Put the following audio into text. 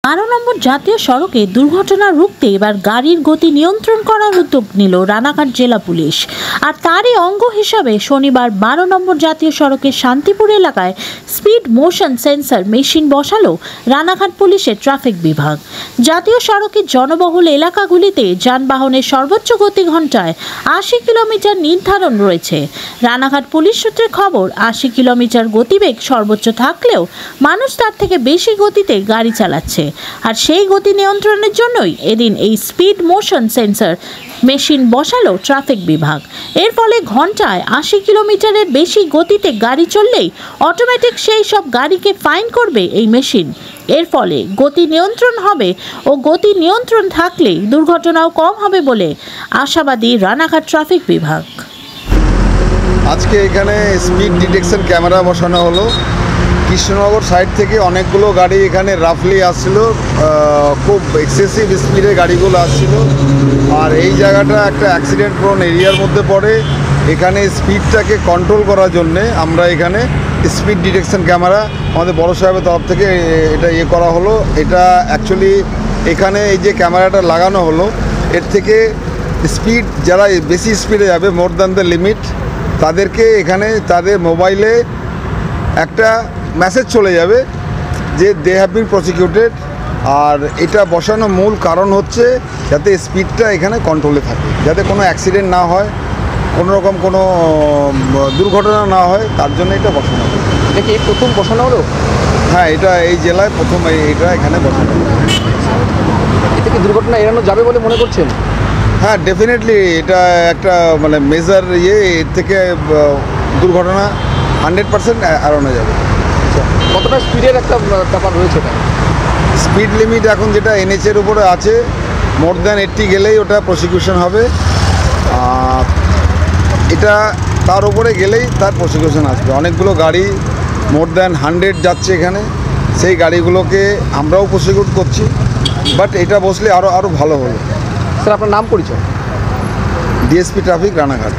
12 নম্বর জাতীয় সড়কে দুর্ঘটনা রুখতে এবার গাড়ির গতি নিয়ন্ত্রণ করার উদ্যোগ নিল রানাঘাট জেলা পুলিশ। আর তারই অঙ্গ হিসাবে শনিবার 12 নম্বর জাতীয় সড়কের শান্তিপুর এলাকায় স্পিড মোশন সেন্সর মেশিন বসালো রানাঘাট পুলিশের ট্রাফিক বিভাগ। জাতীয় সড়কের জনবহুল এলাকাগুলিতে যানবাহনের সর্বোচ্চ গতি ঘন্টায় 80 কিলোমিটার নির্ধারণ রয়েছে। রানাঘাট পুলিশ সূত্রে খবর, 80 কিলোমিটার গতিবেগ সর্বোচ্চ থাকলেও মানুষ তার থেকে বেশি গতিতে গাড়ি চালাচ্ছে। আর সেই গতি নিয়ন্ত্রণের জন্যই এদিন এই স্পিড মোশন সেন্সর মেশিন বসালো ট্রাফিক বিভাগ। এর ফলে ঘন্টায় 80 কিলোমিটারের বেশি গতিতে গাড়ি চললেই অটোমেটিক সেই সব গাড়িকে ফাইন করবে এই মেশিন। এর ফলে গতি নিয়ন্ত্রণ হবে ও গতি নিয়ন্ত্রণ থাকলেই দুর্ঘটনাও কম হবে বলে আশাবাদী রানাঘাট ট্রাফিক বিভাগ। আজকে এখানে স্পিড ডিটেকশন ক্যামেরা বসানো হলো। কৃষ্ণনগর সাইড থেকে অনেকগুলো গাড়ি এখানে রাফলি আসছিল, খুব এক্সেসিভ স্পিডে গাড়িগুলো আসছিল। আর এই জায়গাটা একটা অ্যাক্সিডেন্ট প্রোন এরিয়ার মধ্যে পড়ে। এখানে স্পিডটাকে কন্ট্রোল করার জন্যে আমরা এখানে স্পিড ডিটেকশন ক্যামেরা আমাদের বড় সাহেবের তরফ থেকে এটা করা হলো। এটা অ্যাকচুয়ালি এখানে এই যে ক্যামেরাটা লাগানো হলো, এর থেকে স্পিড যারা বেশি স্পিডে যাবে, মোর দ্যান দ্য লিমিট, তাদেরকে এখানে তাদের মোবাইলে একটা মেসেজ চলে যাবে যে দে হ্যাভ বিন প্রসিকিউটেড। আর এটা বসানোর মূল কারণ হচ্ছে যাতে স্পিডটা এখানে কন্ট্রোলে থাকে, যাতে কোনো অ্যাক্সিডেন্ট না হয়, কোনো রকম কোনো দুর্ঘটনা না হয়, তার জন্য এটা বসানো হলো। এটা কি প্রথম বসানো হলো? হ্যাঁ, এটা এই জেলায় প্রথম এটা এখানে বসানো হলো। এতে কি দুর্ঘটনা এড়ানো যাবে বলে মনে করছেন? হ্যাঁ, ডেফিনেটলি এটা একটা মেজার এর থেকে দুর্ঘটনা 100% এড়ানো যাবে। কতটা স্পিডের একটা ব্যাপার রয়েছে? স্পিড লিমিট এখন যেটা এনএচের উপরে আছে, মোর দ্যান 80 গেলেই ওটা প্রসিকিউশন হবে। এটা তার উপরে গেলেই তার প্রসিকিউশন আসবে। অনেকগুলো গাড়ি মোর দ্যান 100 যাচ্ছে এখানে, সেই গাড়িগুলোকে আমরাও প্রসিকিউট করছি। বাট এটা বসলে আরও ভালো হলো। স্যার, আপনার নাম পরিচয়? DSP traffic Ranaghat.